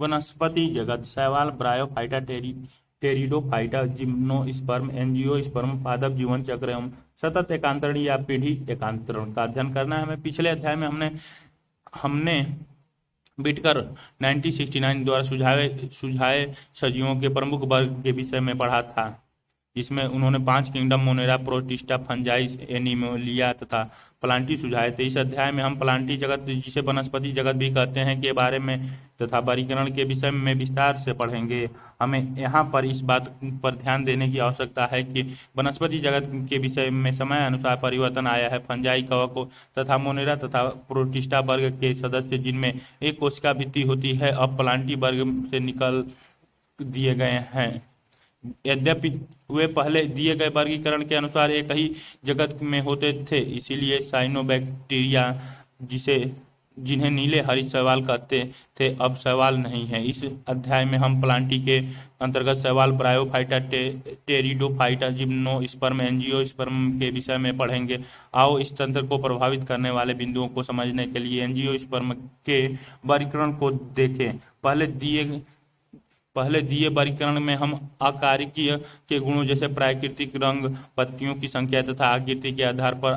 वनस्पति जगत शैवाल, ब्रायोफाइटा, टेरिडोफाइटा, जिम्नोस्पर्म, एंजियोस्पर्म, पादप जीवन चक्र एवं सतत एकांतरण या पीढ़ी एकांतरण का अध्ययन करना है हमें। पिछले अध्याय में हमने हमने बिटकर 1969 द्वारा सुझाए सजीवों के प्रमुख वर्ग के विषय में पढ़ा था, जिसमें उन्होंने 5 किंगडम, मोनेरा, प्रोटिस्टा, फंजाई, एनिमोलिया तथा प्लांटी सुझाए थे। इस अध्याय में हम प्लांटी जगत, जिसे वनस्पति जगत भी कहते हैं, के बारे में तथा वर्गीकरण के विषय में विस्तार से पढ़ेंगे। हमें यहाँ पर इस बात पर ध्यान देने की आवश्यकता है कि वनस्पति जगत के विषय में समय अनुसार परिवर्तन आया है। फंजाई, कवक तथा मोनेरा तथा प्रोटिस्टा वर्ग के सदस्य, जिनमें एक कोशिका भित्ति होती है, अब प्लांटी वर्ग से निकल दिए गए हैं। यद्यपि वे पहले दिए गए वर्गीकरण के अनुसार एक ही जगत में होते थे, इसीलिए साइनोबैक्टीरिया, जिन्हें नीले हरित शैवाल कहते थे, अब शैवाल नहीं है। इस अध्याय में हम प्लांटी के अंतर्गत शैवाल, ब्रायोफाइटा, टेरिडोफाइटा, जिम्नोस्पर्म, एंजियोस्पर्म के विषय में पढ़ेंगे। आओ इस तंत्र को प्रभावित करने वाले बिंदुओं को समझने के लिए एंजियोस्पर्म के वर्गीकरण को देखें। पहले दिए वर्गीकरण में हम आकारिकीय के गुणों जैसे प्राकृतिक रंग, पत्तियों की संख्या तथा आकृति के आधार पर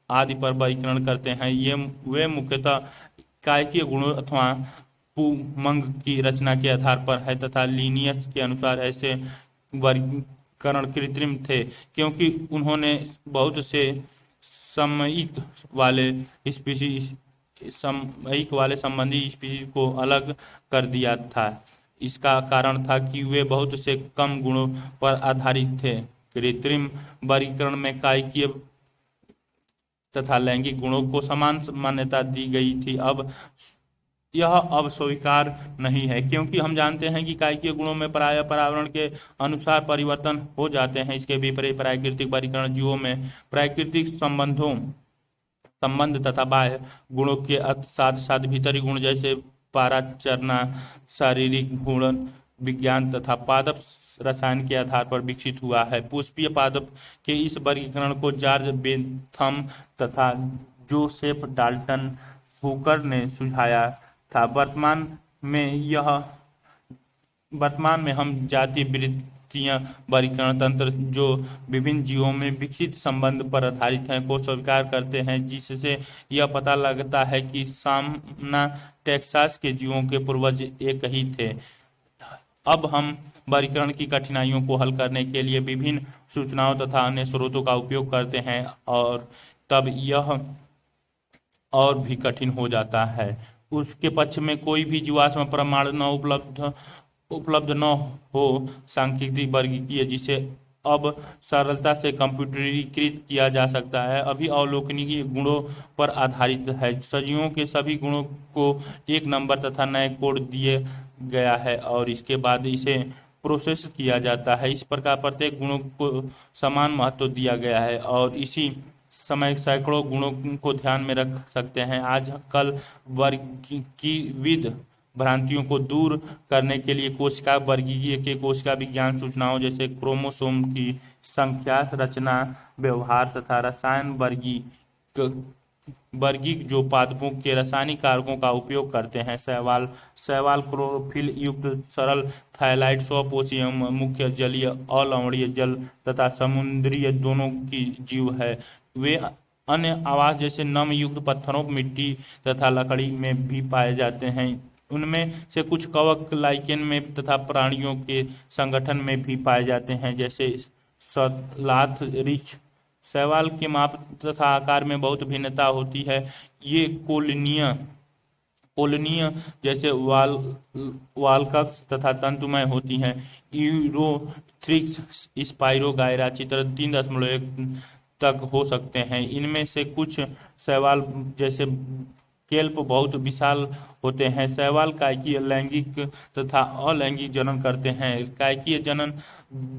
आदि पर वर्गीकरण करते हैं। वे मुख्यतः कायकीय गुणों अथवा पुमंग की रचना के आधार पर है तथा लिनियस के अनुसार ऐसे वर्गीकरण कृत्रिम थे, क्योंकि उन्होंने बहुत से समयिक वाले संबंधी स्पीशीज को अलग कर दिया था। इसका कारण था कि वे बहुत से कम गुणों पर आधारित थे। कृत्रिम वर्गीकरण में कायकीय तथा लैंगिक गुणों को समान मान्यता दी गई थी। अब स्वीकार नहीं है, क्योंकि हम जानते हैं कि कायकीय गुणों में प्रायः पर्यावरण के अनुसार परिवर्तन हो जाते हैं। इसके विपरीत प्राकृतिक वर्गीकरण जीवों में प्राकृतिक संबंध तथा बाह्य गुणों के साथ साथ भीतरी गुण जैसे पाराचरना, शारीरिक घूर्णन विज्ञान तथा पादप रसायन के आधार पर विकसित हुआ है। पुष्पीय पादप के इस वर्गीकरण को जॉर्ज बेंथम तथा जोसेफ डाल्टन हुकर ने सुझाया था। वर्तमान में हम जाति वृत्तीय वर्गीकरण तंत्र, जो विभिन्न जीवों में विकसित संबंध पर आधारित हैं, को स्वीकार करते हैं, जिससे यह पता लगता है कि सामना टेक्सास के जीवों के पूर्वज एक ही थे। अब हम वर्गीकरण की कठिनाइयों को हल करने के लिए विभिन्न सूचनाओं तथा अन्य स्रोतों का उपयोग करते हैं, और तब यह और भी कठिन हो जाता है। उसके पक्ष में कोई भी जीवाश्म प्रमाण न उपलब्ध न हो सांख्यिकीय वर्गीकीय, जिसे अब सरलता से कंप्यूटरीकृत किया जा सकता है, अभी अवलोकनीय गुणों पर आधारित है। सजीवों के सभी गुणों को एक नंबर तथा नए कोड दिए गया है और इसके बाद इसे प्रोसेस किया जाता है। इस प्रकार प्रत्येक गुणों को समान महत्व दिया गया है और इसी समय सैकड़ों गुणों को ध्यान में रख सकते हैं। आजकल वर्गीविद भ्रांतियों को दूर करने के लिए कोशिका वर्गीय के कोशिका विज्ञान सूचनाओं जैसे क्रोमोसोम की संख्या, रचना, व्यवहार तथा रसायन वर्गीक जो पादपों के रासायनिक कारकों का उपयोग करते हैं। शैवाल क्लोरोफिल युक्त सरल थायलाइड स्वपोषी एवं मुख्य जलीय अलवणीय जल तथा समुद्रीय दोनों की जीव है। वे अन्य आवास जैसे नम युक्त पत्थरों, मिट्टी तथा लकड़ी में भी पाए जाते हैं। उनमें से कुछ कवक, लाइकेन में तथा प्राणियों के संगठन में भी पाए जाते हैं, जैसे सलाथ रिच। शैवाल के माप तथा आकार में बहुत भिन्नता होती है। ये कोलोनियां जैसे वालकक्स तथा तंतुमय होती हैं। यूरोथ्रिक्स, स्पाइरोगायरा चित्र 3.1 तक हो सकते हैं। इनमें से कुछ शैवाल जैसे केल्प बहुत विशाल होते हैं। शैवाल कायकीय, लैंगिक तथा अलैंगिक जनन करते हैं। कायकीय जनन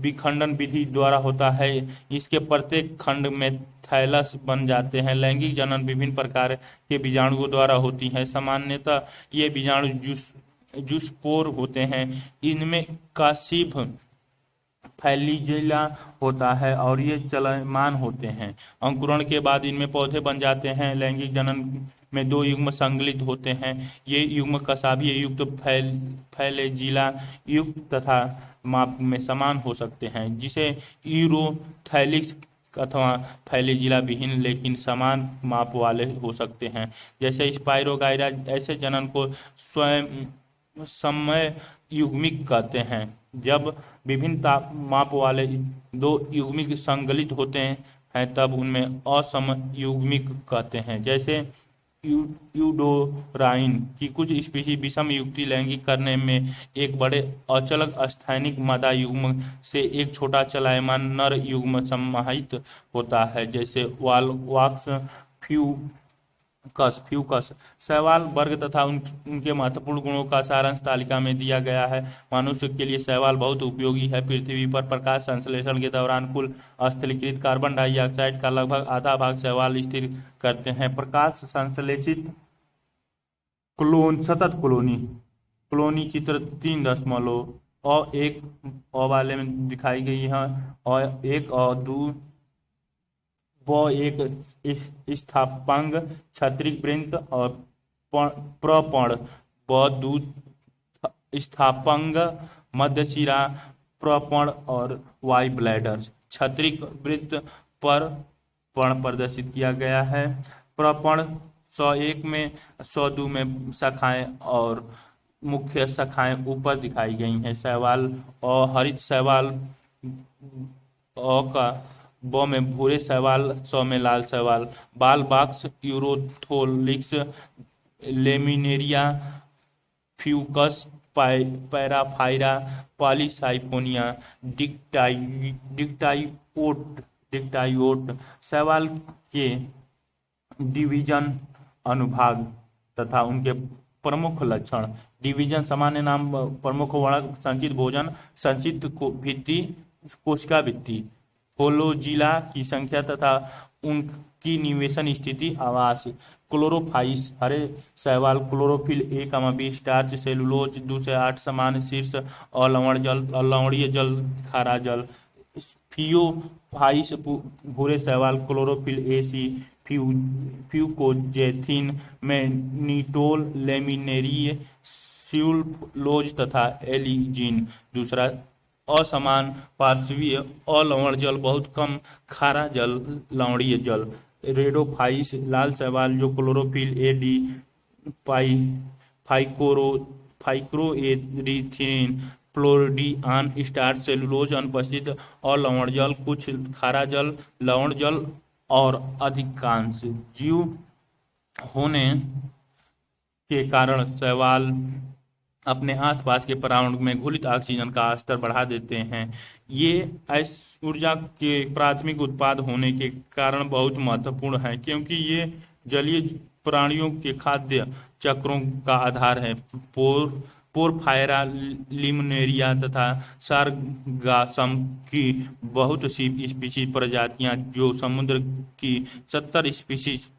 विखंडन विधि द्वारा होता है। इसके प्रत्येक खंड में थैलस बन जाते हैं। लैंगिक जनन विभिन्न प्रकार के बीजाणुओं द्वारा होती है। सामान्यतः ये बीजाणु जूस्पोर होते हैं। इनमें कासीभ फैलीजिला होता है और ये चलमान होते हैं। अंकुरण के बाद इनमें पौधे बन जाते हैं। लैंगिक जनन में दो युग्म संगलित होते हैं। ये युग्म कसाभीय युक्त, फैलेजिला युक्त तथा माप में समान हो सकते हैं, जिसे यूरोथैलिक्स अथवा फैलेजिला विहीन लेकिन समान माप वाले हो सकते हैं। जैसे स्पाइरोगाइरा, ऐसे जनन को स्वयं समय युग्मिक कहते हैं। जब विभिन्न ताप माप वाले दो युग्मिक संगलित होते हैं तब उनमें असमयुग्मिक कहते हैं। जैसे यूडोराइन की कुछ स्पीशी विषम युक्ति लैंगिक करने में एक बड़े अचलक स्थैनिक मादा युग्म से एक छोटा चलायमान नर युग्म समाहित होता है, जैसे वाल्वाक्स फ्यूकस। शैवाल वर्ग तथा उनके महत्वपूर्ण गुणों का सारांश तालिका में दिया गया है। मनुष्य के लिए शैवाल बहुत उपयोगी है। पृथ्वी पर प्रकाश संश्लेषण के दौरान कुल स्थलीकृत कार्बन डाइऑक्साइड का लगभग आधा भाग शैवाल स्थिर करते हैं। प्रकाश संश्लेषित सतत कॉलोनी चित्र 3.1 वाले में दिखाई गई है और 1 और 2 व एक स्थापांग क्षत्रिक वृंत और प्रपर्ण व दूध स्थापांग मध्यशिरा प्रपर्ण और वाई ब्लैडर। क्षत्रिक वृत्त पर पर्ण प्रदर्शित किया गया है। प्रपर्ण 101 में 102 में शाखाएं और मुख्य शाखाएं ऊपर दिखाई गई हैं। शैवाल और हरित शैवाल का ब में भूरे शैवाल, 100 में लाल शैवाल। बाल बाक्स यूरोथोलिक्स लेमिनेरिया फ्यूकस पैराफाइरा पॉलीसाइफोनिया डिक्टाइओट। शैवाल के डिवीजन अनुभाग तथा उनके प्रमुख लक्षण। डिवीजन सामान्य नाम प्रमुख वर्णक संचित भोजन संचित भित्ति कोशिका भित्ति। फोलोजिला की संख्या तथा उनकी निवेशन स्थिति आवास। क्लोरोफाइस हरे शैवाल chlorophyll A, B starch cellulose 2 से 8 समान शीर्ष और लवणीय जल खारा जल। फियोफाइस भूरे शैवाल क्लोरोफिल A, C फ्यूकोजेथिन में निटोल लेमिनेरिये सेलुलोज तथा एलिजीन। दूसरा असमान पार्श्वीय अलवण जल बहुत कम खारा जल लवणीय जल। रेडोफाइस लाल शैवाल जो chlorophyll A, D phycoerythrin floridean starch cellulose अनुपस्थित और लवण जल कुछ खारा जल लवण जल और अधिकांश जीव होने के कारण शैवाल अपने आसपास के पर्यावरण में घुलित ऑक्सीजन का स्तर बढ़ा देते हैं। ये ऊर्जा के प्राथमिक उत्पाद होने के कारण बहुत महत्वपूर्ण है, क्योंकि ये जलीय प्राणियों के खाद्य चक्रों का आधार है। पोरफायरा लिमनेरिया तथा सारगासम की बहुत सी स्पीशीज प्रजातियां जो समुद्र की 70 स्पीशीज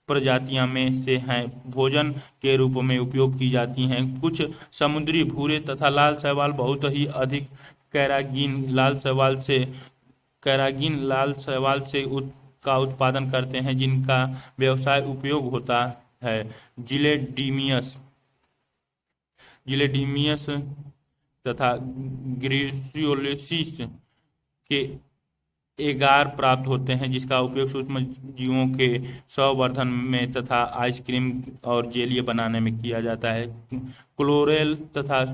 प्रजातियां में से हैं भोजन के रूप में उपयोग की जाती हैं। कुछ समुद्री भूरे तथा लाल शैवाल बहुत ही अधिक कैरागीन लाल शैवाल से का उत्पादन करते हैं, जिनका व्यवसाय उपयोग होता है। जिलेडिमियस तथा ग्रेसियोलिसिस के एगार प्राप्त होते हैं, जिसका उपयोग सूक्ष्म जीवों के संवर्धन में तथा आइसक्रीम और जेली बनाने में किया जाता है। क्लोरेल तथा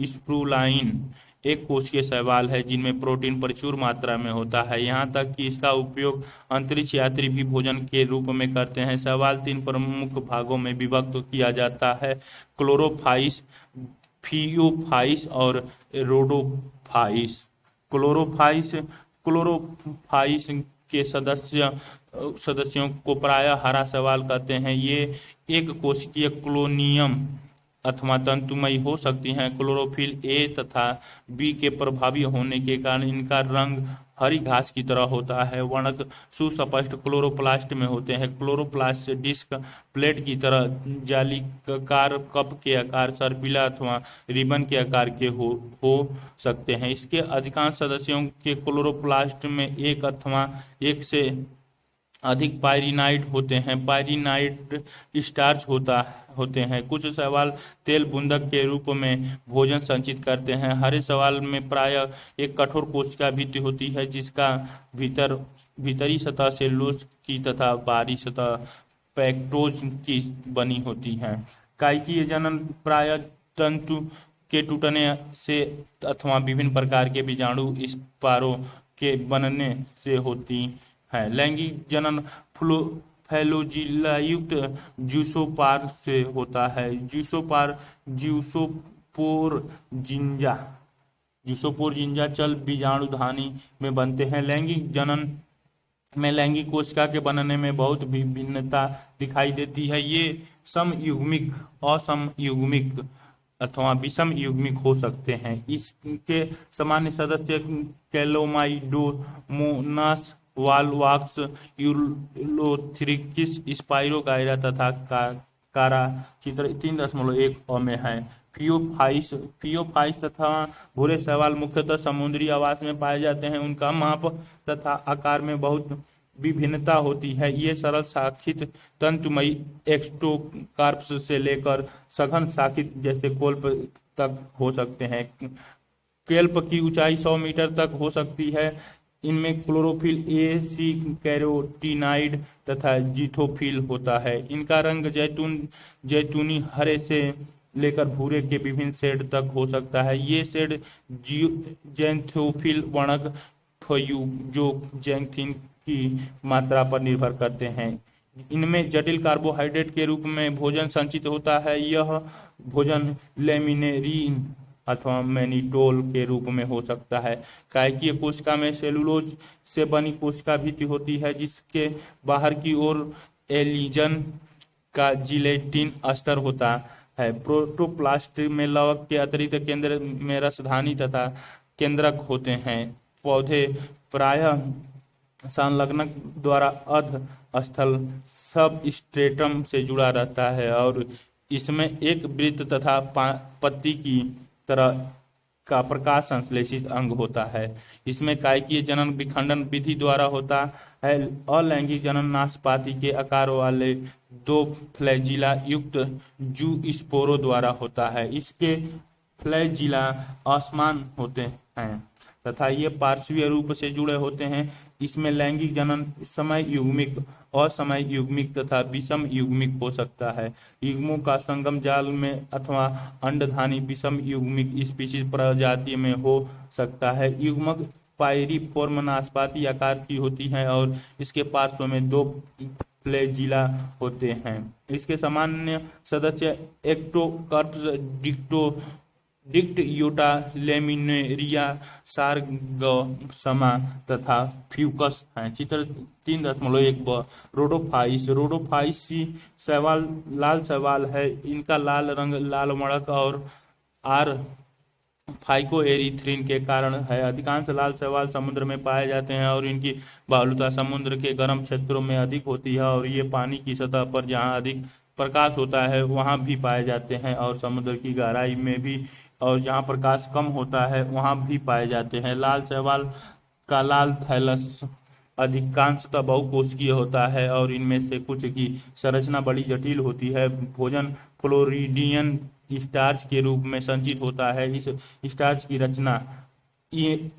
स्प्रूलाइन एक कोशिकीय शैवाल है जिनमें प्रोटीन प्रचुर मात्रा में होता है, यहाँ तक कि इसका उपयोग अंतरिक्ष यात्री भी भोजन के रूप में करते हैं। शैवाल 3 प्रमुख भागों में विभक्त किया जाता है: क्लोरोफाइस, फियोफाइस और रोडोफाइस। क्लोरोफाइस के सदस्यों को प्रायः हरा शैवाल कहते हैं। ये एक कोशिकीय क्लोनियम अथवा तंतुमयी हो सकती हैं। क्लोरोफिल A तथा B के प्रभावी होने के कारण इनका रंग हरी घास की तरह होता है। वर्णक सुस्पष्ट क्लोरोप्लास्ट में होते हैं। क्लोरोप्लास्ट से डिस्क प्लेट की तरह जालीकार कप के आकार, सर्पिला अथवा रिबन के आकार के हो सकते हैं। इसके अधिकांश सदस्यों के क्लोरोप्लास्ट में एक अथवा एक से अधिक पायरिनाइड होते हैं। पायरिनाइड स्टार्च होते हैं। कुछ शैवाल तेल बूंदक के रूप में भोजन संचित करते हैं। हरे शैवाल में प्रायः एक कठोर कोशिका भित्ति होती है जिसका भीतरी सतह सेलुलोज की तथा बाहरी सतह पेक्टोज की बनी होती है। काइकीय जनन प्रायः तंतु के टूटने से अथवा विभिन्न प्रकार के बीजाणु स्पारों के बनने से होती है। लैंगिक जनन फ्लैजिला-युक्त ज़ूसोपार से होता है। ज़ूसोपोर जिंजा चल बीजाणुधानी में बनते हैं। लैंगिक जनन में लैंगिक कोशिका के बनने में बहुत भी भिन्नता दिखाई देती है। ये समयुग्मिक, असमयुग्मिक अथवा विषम युग्मिक हो सकते हैं। इसके सामान्य सदस्य कैलोमाइडोमोनास, वालवाक्स, यूलोथ्रिकिस, स्पाइरोगाइरा तथा कारा। चित्र 3.1 में है। फियोफाइस तथा भूरे शैवाल मुख्यतः समुद्री आवास में पाए जाते हैं। उनका माप तथा आकार में बहुत विभिन्नता होती है। ये सरल शाखित तंतुमयी एक्टोकार्प्स से लेकर सघन शाखित जैसे कोल्प तक हो सकते हैं। केल्प की ऊंचाई 100 मीटर तक हो सकती है। इनमें क्लोरोफिल ए, सी, कैरोटीनाइड तथा जीथोफिल होता है। इनका रंग जैतूनी हरे से लेकर भूरे के विभिन्न शेड तक हो सकता है। ये शेड जैंथोफिल वर्णक जो जैंथिन की मात्रा पर निर्भर करते हैं। इनमें जटिल कार्बोहाइड्रेट के रूप में भोजन संचित होता है। यह भोजन लेमिनेरिन अथवा मैनिटोल के रूप में हो सकता है। कायकीय कोशिका में सेलुलोज से बनी कोशिका भित्ति होती है जिसके बाहर की ओर एलिजन का जिलेटिन अस्तर होता है। प्रोटोप्लास्ट में लवक के अतिरिक्त केंद्र में रसधानी तथा केंद्रक होते हैं। पौधे प्रायः संलग्नक द्वारा अध स्थल सबस्ट्रेटम से जुड़ा रहता है और इसमें एक वृत्त तथा पत्ती की तरह का प्रकाश संश्लेषित अंग होता है। इसमें कायकीय जनन विखंडन विधि द्वारा होता है। अलैंगिक जनन नाशपाती के आकार वाले 2 फ्लैजिला युक्त जूस्पोरों द्वारा होता है। इसके फ्लैजिला असमान होते हैं तथा ये पार्श्वीय रूप से जुड़े होते हैं। इसमें लैंगिक जनन समय युग्मिक, असमय युग्मिक तथा विषम युग्मिक हो सकता है। युग्मों का संगम जाल में अथवा अंडधानी विषम युग्मिक स्पीशीज प्रजाति में हो सकता है। युग्मक पायरिफॉर्म नाशपाती आकार की होती है और इसके पार्श्व में 2 फ्लैजिला होते हैं। इसके सामान्य सदस्य एक्टोकर्प्स, डिक्टियोटा, लेमिनेरिया, सारगसमा तथा फ्यूकस हैं। चित्र 3.1 रोडोफाइसी शैवाल लाल शैवाल है। इनका लाल रंग लाल मड़क और आर फाइकोएरिथ्रिन के कारण है। अधिकांश लाल शैवाल समुद्र में पाए जाते हैं और इनकी बाहुल्यता समुद्र के गर्म क्षेत्रों में अधिक होती है और ये पानी की सतह पर जहाँ अधिक प्रकाश होता है वहाँ भी पाए जाते हैं और समुद्र की गहराई में भी, और जहाँ प्रकाश कम होता है वहाँ भी पाए जाते हैं। लाल शैवाल का लाल थैलस अधिकांशतः बहुकोशिकीय होता है और इनमें से कुछ की संरचना बड़ी जटिल होती है। भोजन फ्लोरिडियन स्टार्च के रूप में संचित होता है। इस स्टार्च की रचना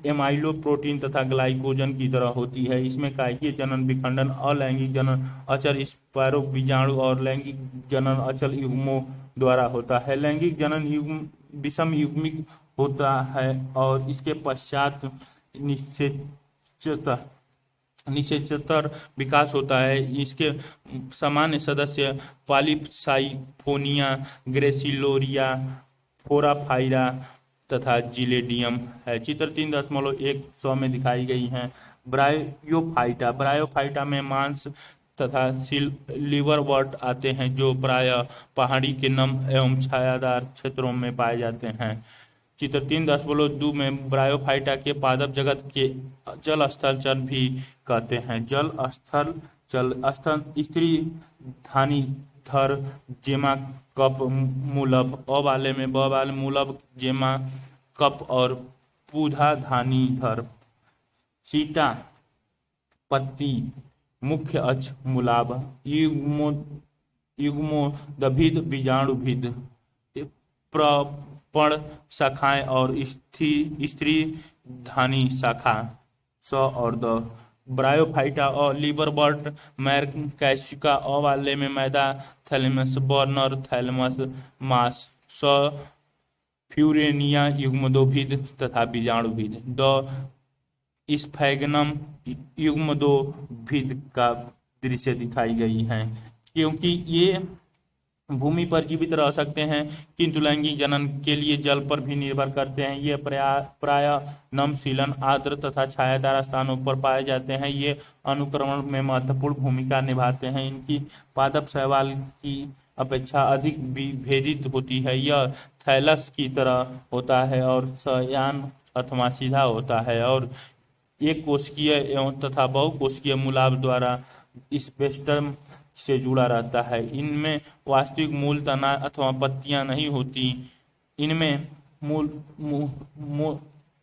एमाइलो प्रोटीन तथा ग्लाइकोजन की तरह होती है। इसमें कायकीय जनन विखंडन, अलैंगिक जनन अचल स्पायरो बीजाणु और लैंगिक जनन अचल युग्मों द्वारा होता है। लैंगिक जनन युग्म विषम युग्मिक होता है और इसके पश्चात निषेचतर विकास होता है। इसके सामान्य सदस्य पॉलीसाइफोनिया, ग्रेसिलोरिया, फोराफाइरा तथा जिलेडियम है। चित्र 3.1 में दिखाई गई हैं। ब्रायोफाइटा में मांस तथा लीवरवर्ट आते हैं जो प्रायः पहाड़ी के नम एवं छायादार क्षेत्रों में पाए जाते हैं। चित्र 3.2 में ब्रायोफाइटा के पादप जगत के जल स्थल चर भी कहते हैं। जल स्थल स्त्री धानी थर जेमा कप मूलभ, अ वाले में ब वाले मूलभ जेमा कप और पूधा धानी धर, सीटा पत्ती मुख्य अक्ष मूलाभ, युग्मोदभिद बीजाणुभिद, प्रपण शाखाएं और स्त्री धानी शाखा स और द। ब्रायोफाइटा और लिवरवर्ट मैरकैसिका, अ वाले में मैदा थैलेमस, ब नर थैलेमस मास, स फ्यूरेनिया युग्मोदभिद तथा बीजाणुभिद, द स्फैगनम युग्मोदभिद का दृश्य दिखाई गई है। क्योंकि ये भूमि पर जीवित रह सकते हैं किंतु लैंगिक जनन के लिए जल पर भी निर्भर करते हैं। ये प्राय नमशीलन, आर्द्र तथा छायादार स्थानों पर पाए जाते हैं। ये अनुक्रमण में महत्वपूर्ण भूमिका निभाते हैं। इनकी पादप शैवाल की अपेक्षा अधिक विभेदित होती है। यह थैलस की तरह होता है और शयन अथवा सीधा होता है और एक कोशिकीय एवं तथा बहुकोशिकीय मूलाभ द्वारा स्पेक्ट्रम से जुड़ा रहता है। इनमें वास्तविक मूल तना अथवा पत्तियां नहीं होती। इनमें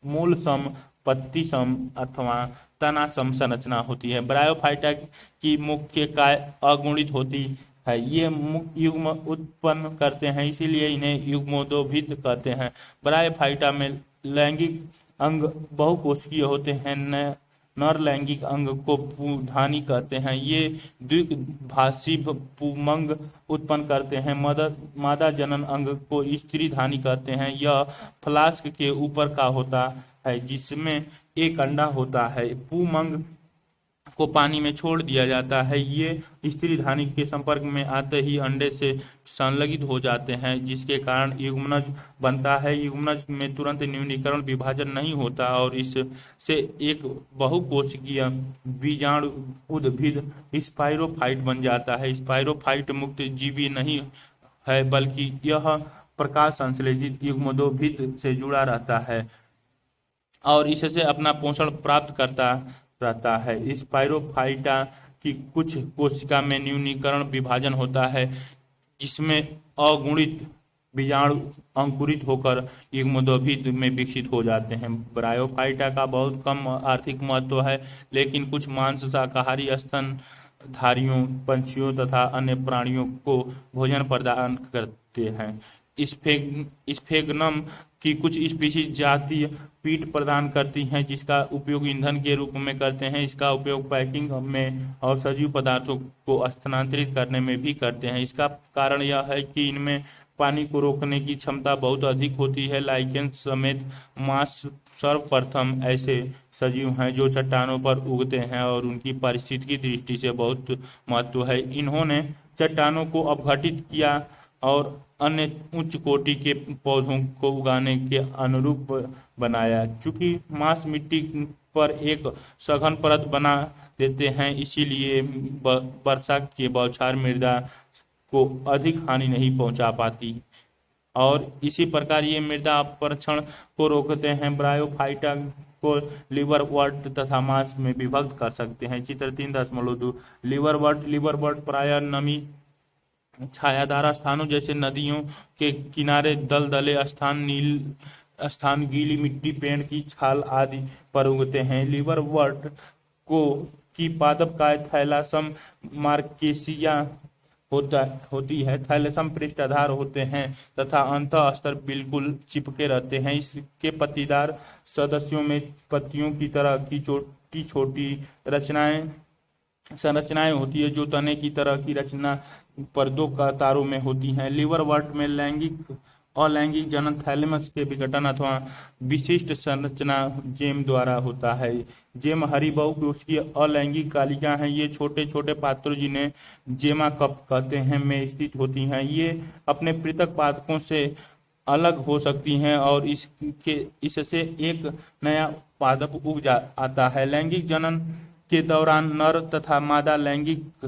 मूल सम, पत्ती सम अथवा तना सम संरचना होती है। ब्रायोफाइटा की मुख्य काय अगुणित होती है। ये युग्म उत्पन्न करते हैं, इसीलिए इन्हें युग्मोदभिद कहते हैं। ब्रायोफाइटा में लैंगिक अंग बहुकोशिकीय होते हैं। नर लैंगिक अंग को पुधानी कहते हैं। ये द्विभाषी पुमंग उत्पन्न करते हैं। मादा जनन अंग को स्त्री धानी कहते हैं। यह फ्लास्क के ऊपर का होता है जिसमें एक अंडा होता है। पुमंग को पानी में छोड़ दिया जाता है। ये स्त्री धानी के संपर्क में आते ही अंडे से संलगित हो जाते हैं जिसके कारण युग्मनज बनता है। युग्मनज में तुरंत न्यूनीकरण विभाजन नहीं होता और इससे एक बहुकोशिकीय बीजाणु उद्भिद स्पाइरोफाइट बन जाता है। स्पाइरोफाइट मुक्त जीवी नहीं है बल्कि यह प्रकाश संश्लेषित युग्मोदभिद से जुड़ा रहता है और इससे अपना पोषण प्राप्त करता रहता है। स्पाइरोफाइटा की कुछ कोशिका में न्यूनीकरण विभाजन होता है जिसमें अगुणित बीजाणु अंकुरित होकर युग्मोदभिद में विकसित हो जाते हैं। ब्रायोफाइटा का बहुत कम आर्थिक महत्व है, लेकिन कुछ मांस शाकाहारी स्तनधारियों, पंछियों तथा अन्य प्राणियों को भोजन प्रदान करते हैं। स्फेगनम की कुछ स्पीशीज जातीय पीट प्रदान करती हैं जिसका उपयोग ईंधन के रूप में करते हैं। इसका उपयोग पैकिंग में और सजीव पदार्थों को स्थानांतरित करने में भी करते हैं। इसका कारण यह है कि इनमें पानी को रोकने की क्षमता बहुत अधिक होती है। लाइकेन समेत मांस सर्वप्रथम ऐसे सजीव हैं जो चट्टानों पर उगते हैं और उनकी पारिस्थितिकी दृष्टि से बहुत महत्व है। इन्होंने चट्टानों को अपघटित किया और अन्य उच्च कोटि के पौधों को उगाने के अनुरूप बनाया। चूंकि मांस मिट्टी पर एक सघन परत बना देते हैं, इसीलिए वर्षा के बौछार मृदा को अधिक हानि नहीं पहुंचा पाती और इसी प्रकार ये मृदा अपरक्षण को रोकते हैं। ब्रायोफाइटा को लिवरवर्ट तथा मांस में विभक्त कर सकते हैं। चित्र 3.2 लिवरवर्ट प्रायः नमी छायादार स्थानों जैसे नदियों के किनारे, दलदले स्थान, गीली मिट्टी, पेड़ की छाल आदि पर उगते हैं। लिवरवर्ट की पादप काय थैलासम मार्केसिया होती है। थैलेसम पृष्ठाधार होते हैं तथा अंतः स्तर बिल्कुल चिपके रहते हैं। इसके पत्तीदार सदस्यों में पत्तियों की तरह की छोटी छोटी संरचनाएं होती है जो तने की तरह की रचना पर दो कतारों में होती हैं। लिवरवर्ट में अलैंगिक जनन थैलेमस के विघटन अथवा विशिष्ट संरचना जेम द्वारा होता है। जेम हरी बहुकोशिकीय अलैंगिक कालिका हैं। ये छोटे छोटे पात्रों जिन्हें जेमा कप कहते हैं में स्थित होती हैं। ये अपने पृथक पादपों से अलग हो सकती हैं और इससे एक नया पादप उग आता है। लैंगिक जनन के दौरान नर तथा मादा लैंगिक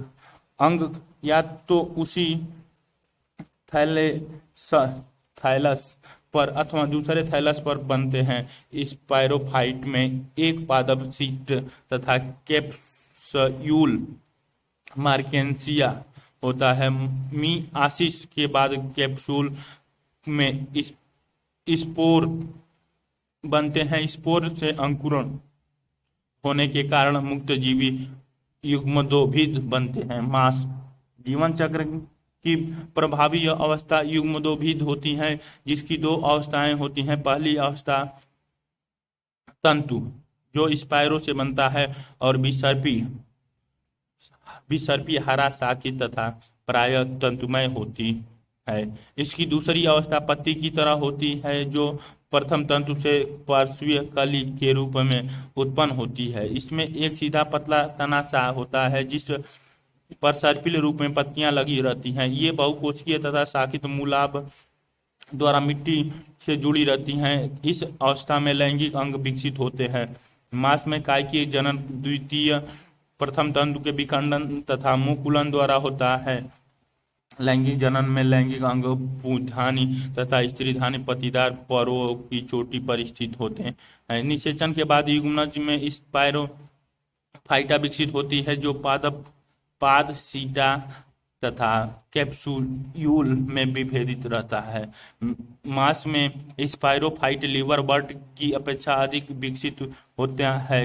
अंग या तो उसी थैलस पर अथवा दूसरे थैलस पर बनते हैं। स्पायरोफाइट में एक पादप शीट तथा कैप्सूल मार्केंसिया होता है। मियासिस के बाद कैप्सूल में स्पोर बनते हैं। स्पोर से अंकुरण होने के कारण मुक्तजीवी युग्मदोभिद बनते हैं। मास जीवन चक्र की प्रभावी अवस्था युग्मदोभिद होती है, जिसकी दो अवस्थाएं होती हैं। पहली अवस्था तंतु जो स्पायरो से बनता है और विसर्पी हरा शाखी तथा प्राय तंतुमय होती है। इसकी दूसरी अवस्था पत्ती की तरह होती है, जो प्रथम तंतु से पार्श्वीय कली के रूप में उत्पन्न होती है। इसमें एक सीधा पतला तना सा होता है, जिस पर सर्पिल रूप में पत्तियां लगी रहती हैं। ये बहुकोशिकीय तथा शाखित मूलाभ द्वारा मिट्टी से जुड़ी रहती हैं। इस अवस्था में लैंगिक अंग विकसित होते हैं। मांस में कायकीय जनन द्वितीय प्रथम तंतु के विखंडन तथा मुकुलन द्वारा होता है। लैंगिक जनन में लैंगिक अंग पुंधानी तथा स्त्रीधानी पत्तीदार परों की चोटी पर स्थित होते हैं। निषेचन के बाद युग्मनज में स्पायरोफाइटा विकसित होती है, जो पाद सीटा तथा कैप्सूल में विभेदित रहता है। मांस में स्पायरोफाइट लीवर बर्ड की अपेक्षा अधिक विकसित होते हैं।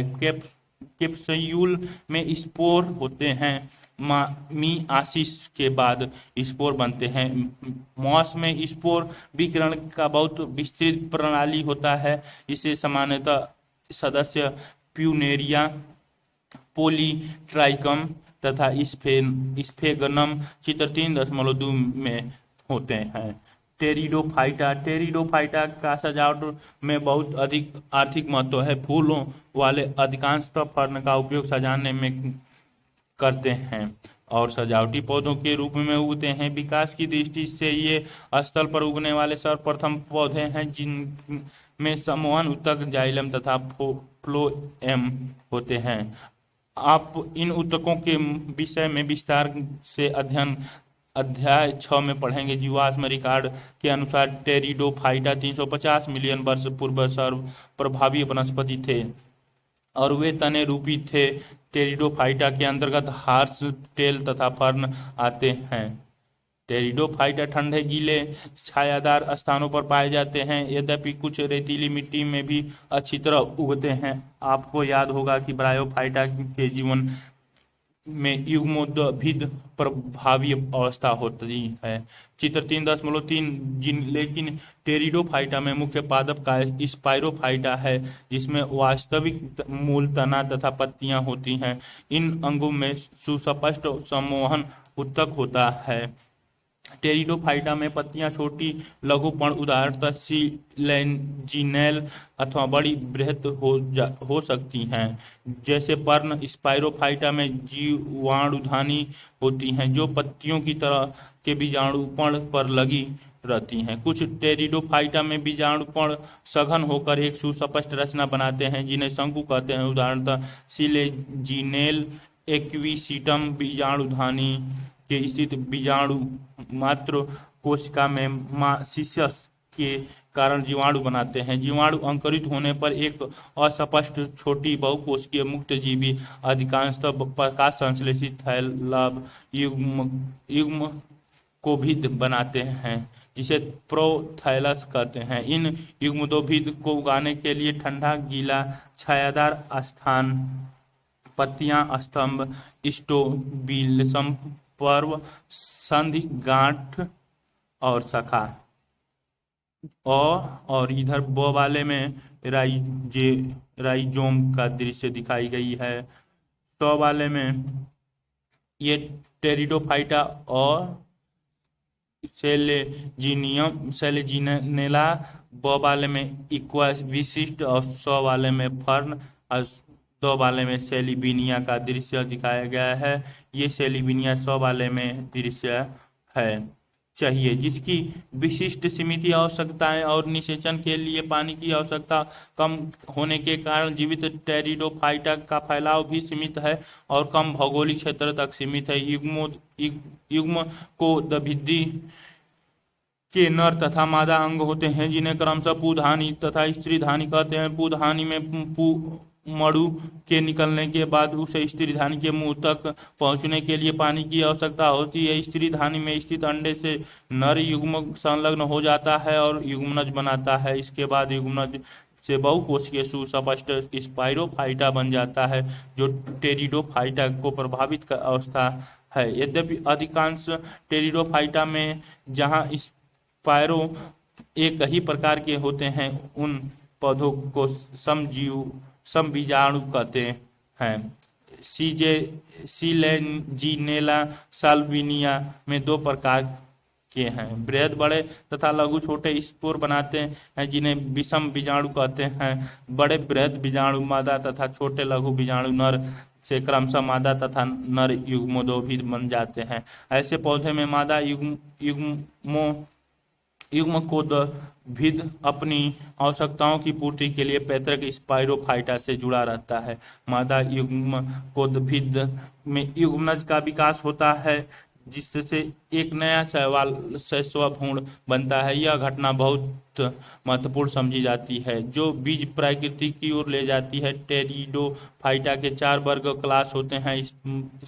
कैप्सूल में स्पोर होते हैं। मियासिस के बाद स्पोर बनते हैं। मॉस में स्पोर विकिरण का बहुत विस्तृत प्रणाली होता है। इसे सामान्यतः सदस्य प्यूनेरिया, पॉलीट्राइकम तथा स्फेगनम चित्र 3.2 में होते हैं। टेरिडोफाइटा का सजावट में बहुत अधिक आर्थिक महत्व है। फूलों वाले अधिकांशतः फर्न का उपयोग सजाने में करते हैं और सजावटी पौधों के रूप में उगते हैं। विकास की दृष्टि से ये स्थल पर उगने वाले सर्वप्रथम पौधे हैं, जिनमें समूहन ऊतक, जाइलम तथा फ्लोएम होते हैं। आप इन ऊतकों के विषय में विस्तार से अध्याय 6 में पढ़ेंगे। जीवाश्म रिकॉर्ड के अनुसार टेरिडोफाइटा 350 मिलियन वर्ष पूर्व सर्व प्रभावी वनस्पति थे और वे तने रूपी थे। टेरिडोफाइटा के अंतर्गत हार्स टेल तथा फर्न आते हैं। टेरिडोफाइटा ठंडे गीले छायादार स्थानों पर पाए जाते हैं, यद्यपि कुछ रेतीली मिट्टी में भी अच्छी तरह उगते हैं। आपको याद होगा कि ब्रायोफाइटा के जीवन में युग्मोद्भिद प्रभावी अवस्था होती है। चित्र 3.3 लेकिन टेरिडोफाइटा में मुख्य पादप का स्पायरोफाइटा है, जिसमें वास्तविक मूल तना तथा पत्तियां होती हैं। इन अंगों में सुस्पष्ट सम्मोहन ऊतक होता है। टेरिडोफाइटा में पत्तियां छोटी लघुपर्ण उदाहरणतः सिलेंजिनेल अथवा बड़ी बृहत हो सकती हैं। जैसे पर्ण स्पायरोफाइटा में जीवाणुधानी होती हैं, जो पत्तियों की तरह के बीजाणुपर्ण पर लगी रहती हैं। कुछ टेरिडोफाइटा में बीजाणुपर्ण सघन होकर एक सुस्पष्ट रचना बनाते हैं, जिन्हें शंकु कहते हैं। उदाहरणतः सिलेंजिनेल एक्विसिटम बीजाणुधानी के स्थित बीजाणु मात्र कोशिका में मासियस के कारण जीवाणु बनाते हैं। जीवाणु अंकुरित होने पर एक अस्पष्ट छोटी बहुकोशिकीय मुक्तजीवी अधिकांशतः प्रकाश संश्लेषित थैलाभ युग्म को भी बनाते हैं, जिसे प्रोथैलस कहते हैं। इन युग्मदोभिद को उगाने के लिए ठंडा गीला छायादार स्थान, पत्तियां, स्तंभ, स्टोबिलसम, पर्व, संधि, गांठ और शाखा और इधर बो वाले में राइजोम का दृश्य दिखाई गई है। तो वाले में ये टेरिडोफाइटा और सेलेजिनेला, ब वाले में इक्वा विशिष्ट और सौ वाले में फर्न और दो वाले में सेलिबिनिया का दृश्य दिखाया गया है। ये सेलिबिनिया 100 वाले में दृश्य है चाहिए, जिसकी विशिष्ट सीमित आवश्यकताएं और निषेचन के लिए पानी की आवश्यकता कम होने के कारण जीवित टेरिडोफाइटा का फैलाव भी सीमित है और कम भौगोलिक क्षेत्र तक सीमित है। युग्म को द्विविधि के नर तथा मादा अंग होते हैं, जिन्हें क्रमशः पुधानी तथा स्त्रीधानी कहते हैं। पुधानी में मड़ु के निकलने के बाद उसे स्त्रीधानी के मुंह तक पहुंचने के लिए पानी की आवश्यकता होती है। स्त्रीधानी में स्थित अंडे से नर युग्म संलग्न हो जाता है और युग्मनज बनाता है। इसके बाद युग्मनज से बहुकोशीय सुस्पष्ट स्पाइरोफाइटा बन जाता है, जो टेरिडोफाइटा को प्रभावित कर अवस्था है। यद्यपि अधिकांश टेरिडोफाइटा में जहां स्पाइरो एक ही प्रकार के होते हैं, उन पौधों को समबीजाणु कहते हैं। सिलेजिनेला साल्विनिया में दो प्रकार के हैं। बृहद बड़े तथा लघु छोटे स्पोर बनाते हैं, जिन्हें विषम बीजाणु कहते हैं। बड़े बृहद बीजाणु मादा तथा छोटे लघु बीजाणु नर से क्रमशः मादा तथा नर युग्मोद्भिद बन जाते हैं। ऐसे पौधे में मादा युग्मकोद्भिद अपनी आवश्यकताओं की पूर्ति के लिए पैतृक स्पाइरोफाइटा से जुड़ा रहता है। मादा युग्मकोद्भिद में युग्मनज का विकास होता है, जिससे एक नया शैशव बनता है। यह घटना बहुत महत्वपूर्ण समझी जाती है, जो बीज प्रकृति की ओर ले जाती है। टेरिडोफाइटा के 4 वर्ग क्लास होते हैं: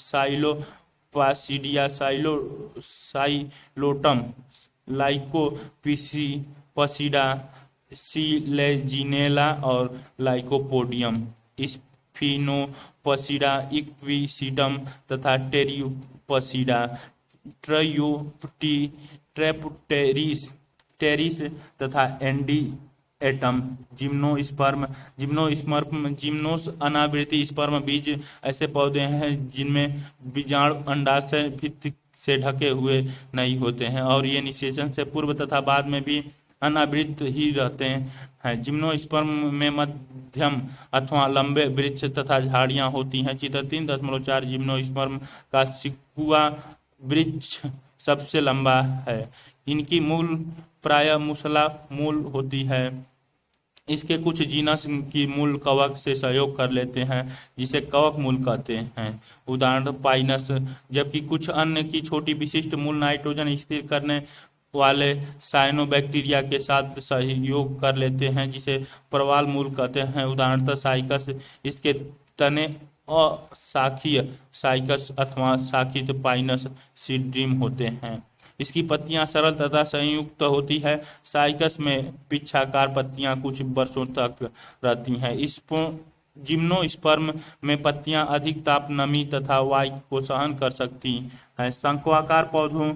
साइलोपासिडिया, साइलोटम, लाइकोपसिडा, सिलेजिनेला और लाइकोपोडियम। स्फिनोपसिडा, इक्विसिडम तथा टेरियोपसिडा, ट्रैप्टेरिस तथा एंडीएटम। जिम्नोस्पर्म अनावृति स्पर्म बीज ऐसे पौधे हैं जिनमें बीजाणु अंडाशय भित्ति से ढके हुए नहीं होते हैं और ये निषेचन से पूर्व तथा बाद में भी अनावृत ही रहते हैं। जिम्नोस्पर्म में मध्यम अथवा लंबे वृक्ष तथा झाड़ियां होती हैं। चित्र 3.4 जिम्नोस्पर्म का सिकुआ वृक्ष सबसे लंबा है। इनकी मूल प्रायः मुसला मूल होती है। इसके कुछ जीनस की मूल कवक से सहयोग कर लेते हैं, जिसे कवक मूल कहते हैं, उदाहरण पाइनस। जबकि कुछ अन्य की छोटी विशिष्ट मूल नाइट्रोजन स्थिर करने वाले साइनोबैक्टीरिया के साथ सहयोग कर लेते हैं, जिसे प्रवाल मूल कहते हैं, उदाहरणतः साइकस। इसके तने अशाखीय साइकस अथवा शाखित पाइनस सीड्रिम होते हैं। इसकी पत्तियां सरल तथा संयुक्त होती है। साइकस में पिच्छाकार पत्तियां कुछ वर्षों तक रहती हैं। जिम्नोस्पर्म में पत्तियां अधिक ताप, नमी तथा वायु को सहन कर सकती हैं। शंक्वाकार पौधों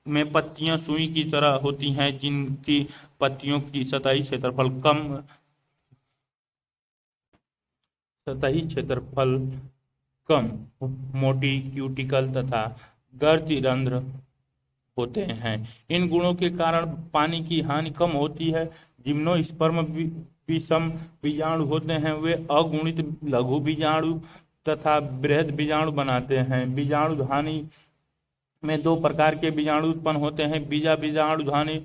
में पत्तियां सुई की तरह होती हैं, जिनकी पत्तियों की सतही क्षेत्रफल कम, मोटी क्यूटिकल तथा गर्ती रंध्र होते हैं। इन गुणों के कारण पानी की हानि कम होती है। जिम्नोस्पर्म विषम बीजाणु होते हैं। वे अगुणित लघु बीजाणु तथा बृहद बीजाणु बनाते हैं। बीजाणुधानी में 2 प्रकार के बीजाणु उत्पन्न होते हैं। बीजाणुधानी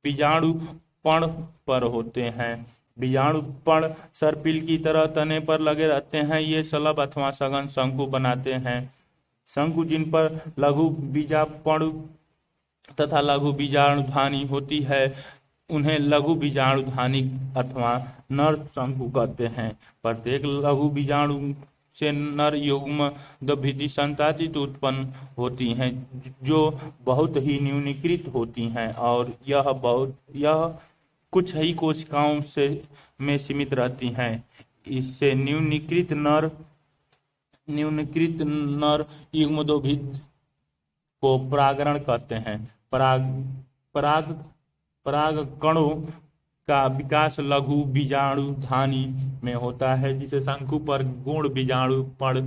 बीजाणुपर्ण पर होते हैं। बीजाणुपर्ण सर्पिल की तरह तने पर लगे रहते हैं। ये शलभ अथवा सघन शंकु बनाते हैं। शंकु जिन पर लघु बीजाणु तथा लघु बीजाणुधानी होती है, उन्हें लघु बीजाणुधानी अथवा नर शंकु कहते हैं। प्रत्येक लघु बीजाणु से नर युग्मोद्भिद संतति उत्पन्न होती हैं, जो बहुत ही न्यूनीकृत होती हैं और यह कुछ ही कोशिकाओं में सीमित रहती हैं। इससे न्यूनीकृत नर युग्मोद्भिद को परागण कहते हैं। परागकणों का विकास लघु बीजाणुधानी में होता है, जिसे शंकु पर गुण बीजाणुपर्ण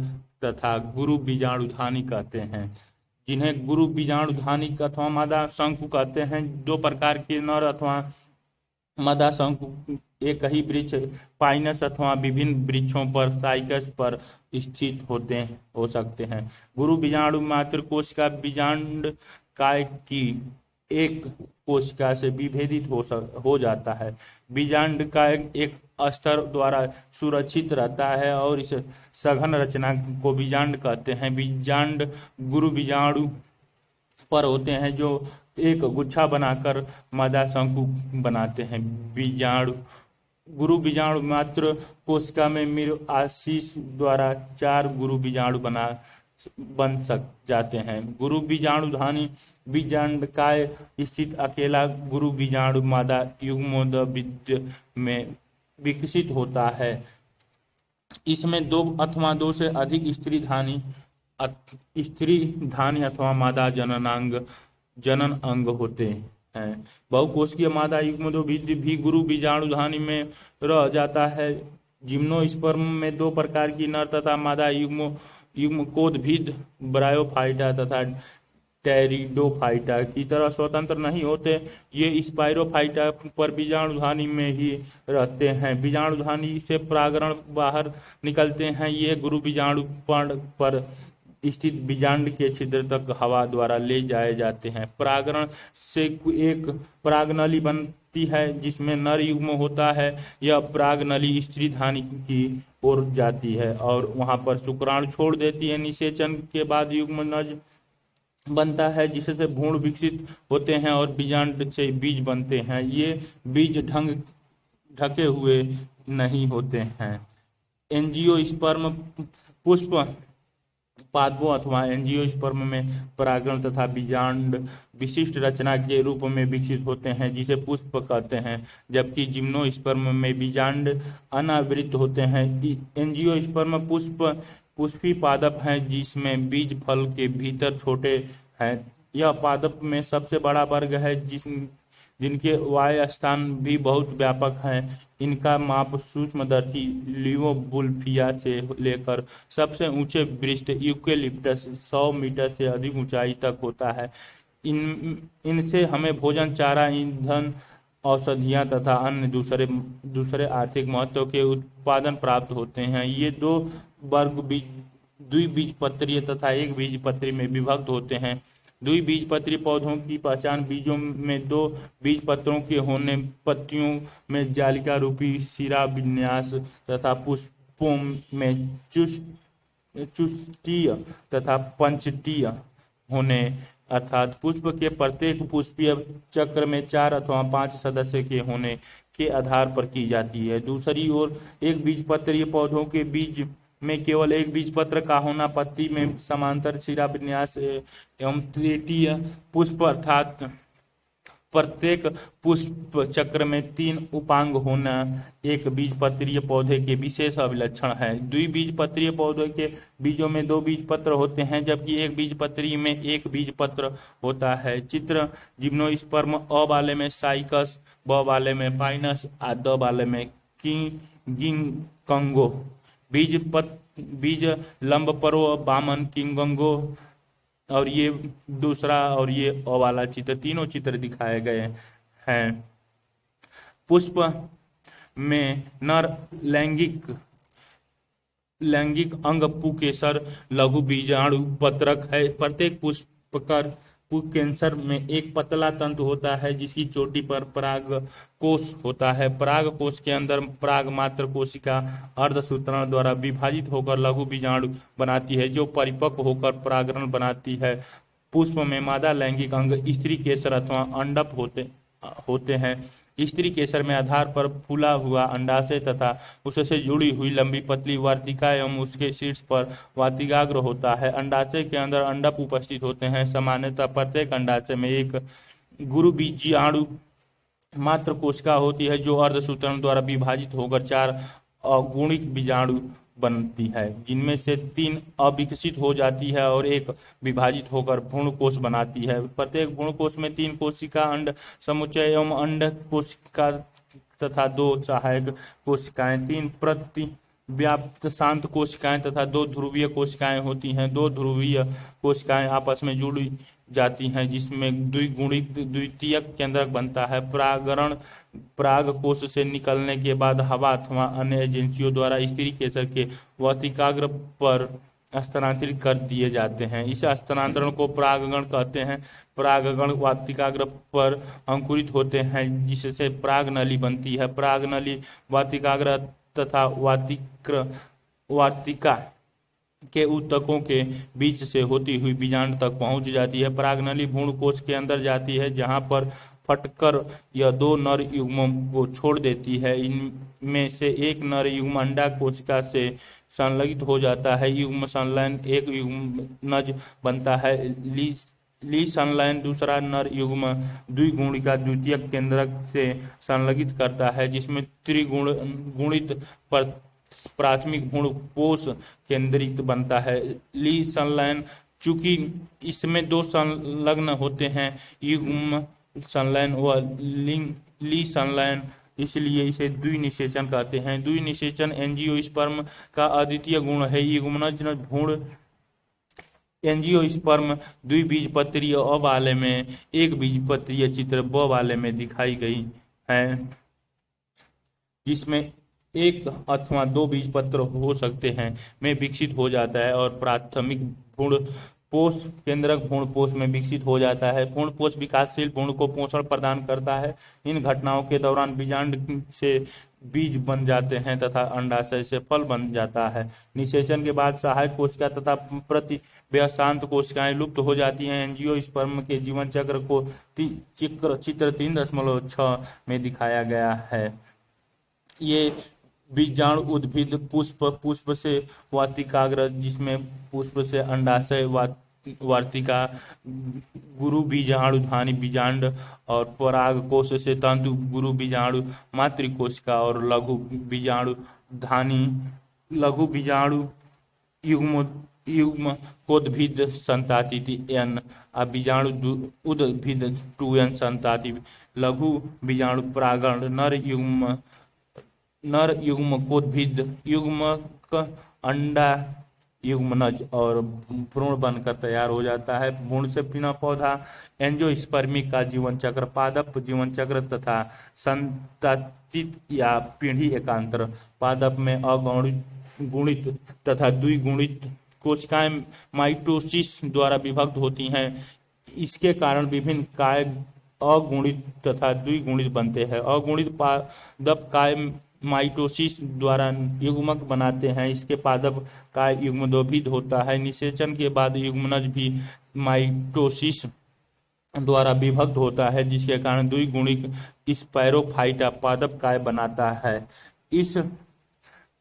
तथा गुरु बीजाणुधानी कहते हैं। जिन्हें गुरु बीजाणुधानी अथवा मादा शंकु कहते हैं। 2 प्रकार के नर अथवा मादा शंकु एक ही वृक्ष पाइनस अथवा विभिन्न वृक्षों पर साइकस पर स्थित हो सकते हैं। गुरु बीजाणु मातृ कोशिका बीजांड काय की एक कोशिका से विभेदित हो जाता है। बीजांड काय एक स्तर द्वारा सुरक्षित रहता है और इस सघन रचना को बीजांड कहते हैं। बीजांड गुरु बीजाणु पर होते हैं, जो एक गुच्छा बनाकर मादा शंकु बनाते हैं। बीजाणु गुरु बीजाणु मात्र कोशिका में मिरआशीष द्वारा 4 गुरु बीजाणु बन सक जाते हैं। गुरु बीजाणुधानी बीजांडकाय स्थित अकेला गुरु बीजाणु मादा युग्मोद्भिद में विकसित होता है। इसमें 2 अथवा 2 से अधिक स्त्री धानी अथवा मादा जनन अंग होते हैं। बहुकोशिकीय मादा युग्मोद्भिद भी गुरु बीजाणुधानी में रह जाता है। जिम्नोस्पर्म में 2 प्रकार की नर तथा मादा युग्मकोद्भिद ब्रायोफाइटा तथा टेरिडोफाइटा की तरह स्वतंत्र नहीं होते। ये स्पाइरोफाइटा पर बीजाणुधानी में ही रहते हैं। बीजाणुधानी से परागण बाहर निकलते हैं। ये गुरु बीजाणु पर्ण पर स्थित बीजांड के छिद्र तक हवा द्वारा ले जाए जाते हैं। परागण से एक परागनली बनती है जिसमें नर युग्म होता है। यह परागनली स्त्री धानी की ओर जाती है और वहां पर शुक्राणु छोड़ देती है। निषेचन के बाद युग्मनज बनता है जिससे भ्रूण विकसित होते हैं और बीजांड से बीज बनते हैं। ये बीज ढके हुए नहीं होते हैं। एंजियोस्पर्म पुष्प पादपों अथवा एंजियोस्पर्म में परागण तथा बीजांड विशिष्ट रचना के रूप में विकसित होते हैं जिसे पुष्प कहते हैं, जबकि जिम्नोस्पर्म में बीजांड अनावृत होते हैं। एंजियोस्पर्म पुष्पी पादप हैं जिसमें बीज फल के भीतर छोटे हैं। यह पादप में सबसे बड़ा वर्ग है जिनके वाय स्थान भी बहुत व्यापक हैं। इनका माप सूक्ष्मदर्शी लियोबुल्फिया से लेकर सबसे ऊंचे वृक्ष यूकेलिप्टस 100 मीटर से अधिक ऊंचाई तक होता है। इनसे हमें भोजन, चारा, ईंधन, औषधियां तथा अन्य दूसरे आर्थिक महत्व के उत्पादन प्राप्त होते हैं। ये 2 वर्ग द्विबीजपत्री तथा एक बीजपत्री में विभक्त होते हैं। द्विबीजपत्री पौधों की पहचान बीजों में 2 बीजपत्रों के होने, पत्तियों में जालिका रूपी शिरा विन्यास तथा पुष्पों में चुष्टीय तथा पंचटीय होने, अर्थात पुष्प के प्रत्येक पुष्पीय चक्र में 4 अथवा 5 सदस्य के होने के आधार पर की जाती है। दूसरी ओर एक बीजपत्रीय पौधों के बीज में केवल एक बीजपत्र का होना, पत्ती में समांतर शिरा विन्यास एवं तृतीय पुष्प अर्थात प्रत्येक पुष्प चक्र में 3 उपांग होना एक बीजपत्रीय पौधे के विशेष अभिलक्षण है। द्विबीजपत्रीय पौधे के बीजों में 2 बीजपत्र होते हैं जबकि एक बीजपत्री में 1 बीजपत्र होता है। चित्र जिम्नोस्पर्म अ वाले में साइकस, ब वाले में पाइनस, द वाले में गिंगंगो। बीज लंबपरो बामन किंगंगो और ये दूसरा और ये अ वाला चित्र, तीनों चित्र दिखाए गए हैं। पुष्प में नर लैंगिक अंग पुकेसर लघु बीजाणु पत्रक है। प्रत्येक पुष्पकर पुंकेसर में एक पतला तंतु होता है जिसकी चोटी पर परागकोश होता है। परागकोश के अंदर परागमात्र कोशिका अर्धसूत्रण द्वारा विभाजित होकर लघु बीजाणु बनाती है जो परिपक्व होकर परागण बनाती है। पुष्प में मादा लैंगिक अंग स्त्री केसर अथवा अंडप होते हैं। स्त्री केसर में आधार पर फूला हुआ अंडाशय तथा उससे जुड़ी हुई लंबी पतली वार्तिका एवं उसके शीर्ष पर वातिकाग्र होता है। अंडाशय के अंदर अंडप उपस्थित होते हैं। सामान्यतः प्रत्येक अंडाशय में एक गुरु बीजाणु मात्र कोशिका होती है जो अर्धसूत्रण द्वारा विभाजित होकर 4 अगुणिक बीजाणु बनती है, जिनमें से 3 अविकसित हो जाती है और 1 विभाजित होकर भ्रूणकोश बनाती है। प्रत्येक भ्रूणकोश में 3 कोशिका अंड समुच्चय एवं अंड कोशिका तथा 2 सहायक कोशिकाएं, 3 प्रतिव्याप्त शांत कोशिकाएं तथा 2 ध्रुवीय कोशिकाएं होती हैं। 2 ध्रुवीय कोशिकाएं आपस में जुड़ी जाती हैं जिसमें द्विगुणित द्वितीयक केंद्रक बनता है। परागण परागकोश से निकलने के बाद हवा अथवा अन्य एजेंसियों द्वारा स्त्री केसर के वातिकाग्र पर स्थानांतरित कर दिए जाते हैं। इस स्थानांतरण को परागण कहते हैं। परागण वातिकाग्र पर अंकुरित होते हैं जिससे परागनली बनती है। परागनली वातिकाग्र तथा वातिका के ऊतकों के बीच से होती हुई बीजांड तक पहुंच जाती है। परागनली भ्रूण कोश के अंदर जाती है, जहां पर फटकर यह दो नर युग्मों को छोड़ देती है। इनमें से एक नर युग्म अंडा कोशिका से संलगित हो जाता है। युग्म संलयन एक युग्मनज बनता है। ली संलयन दूसरा नर युग्म द्विगुणिका द्वितीयक केंद्रक से संलगित करता है, जिसमें त्रिगुणित प्राथमिक भ्रूण पोष केंद्रित बनता है। ली संलयन, चूंकि इसमें दो संलग्न होते हैं, युग्म संलयन व ली संलयन, इसलिए इसे द्विनिषेचन कहते हैं। द्विनिषेचन एंजियोस्पर्म का अद्वितीय गुण है। युग्मनज भ्रूण एंजियोस्पर्म द्विबीजपत्रीय अ वाले में एक बीजपत्रीय चित्र ब वाले में दिखाई गई है, जिसमें एक अथवा दो बीजपत्र हो सकते हैं, में विकसित हो जाता है और प्राथमिक भ्रूण पोष केंद्रक भ्रूण पोष में विकसित हो जाता है। भ्रूण पोष विकासशील भ्रूण को पोषण प्रदान करता है। इन घटनाओं के दौरान बीजांड से बीज बन जाते हैं तथा अंडाशय से फल बन जाता है। निषेचन के बाद सहायक कोशिका तथा प्रतिव्यवसांत कोशिकाएं लुप्त हो जाती हैं। एंजियोस्पर्म के जीवन चक्र को चित्र 3.6 में दिखाया गया है। ये बीजाणु उद्भिद पुष्प, पुष्प से वार्तिकाग्र, जिसमें पुष्प से अंडाशय वार्तिका, गुरु बीजाणु धानी बीजांड और पराग कोश से तंतु गुरु बीजाणु मातृकोशिका और लघु बीजाणु धानी लघु बीजाणु युग्म कोद्भिद संताति एन बीजाणु उद्भिद 2n संताति लघु बीजाणु परागण नर युग्म कोद्भिद युग्मक अंडा युग्मनज और भ्रूण बनकर तैयार हो जाता है। भ्रूण से बिना पौधा एंजियोस्पर्मी का जीवन चक्र पादप जीवन चक्र तथा संतातित या पीढ़ी एकांतर। पादप में अगुणित तथा द्विगुणित कोशिकाएं माइटोसिस द्वारा विभक्त होती हैं। इसके कारण विभिन्न काय अगुणित तथा द्विगुणित बनते हैं। अगुणित पादप काय माइटोसिस द्वारा युग्मक बनाते हैं। इसके पादप काय युग्मोद्भिद होता है। निषेचन के बाद युग्मनज भी माइटोसिस द्वारा विभक्त होता है, जिसके कारण द्विगुणिक स्पैरोफाइटा पादप काय बनाता है। इस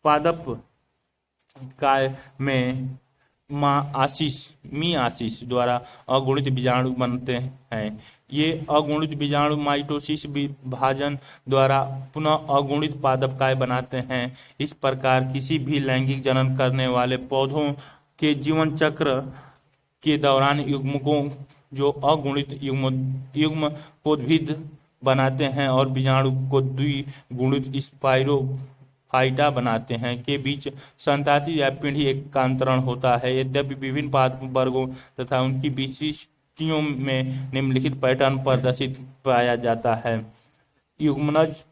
पादप काय में मियासिस द्वारा अगुणित बीजाणु बनते हैं। ये अगुणित बीजाणु माइटोसिस विभाजन द्वारा पुनः अगुणित पादप काय बनाते हैं। इस प्रकार किसी भी लैंगिक जनन करने वाले पौधों के जीवन चक्र के दौरान युग्मकों जो अगुणित युग्म कोद्भिद बनाते हैं और बीजाणु को द्विगुणित स्पाइरोफाइटा बनाते हैं के बीच संताति या पीढ़ी एकांतरण होता है। यद्यपि विभिन्न पादप वर्गों तथा उनकी विशिष्टियों में निम्नलिखित पैटर्न प्रदर्शित पाया जाता है। युग्मनज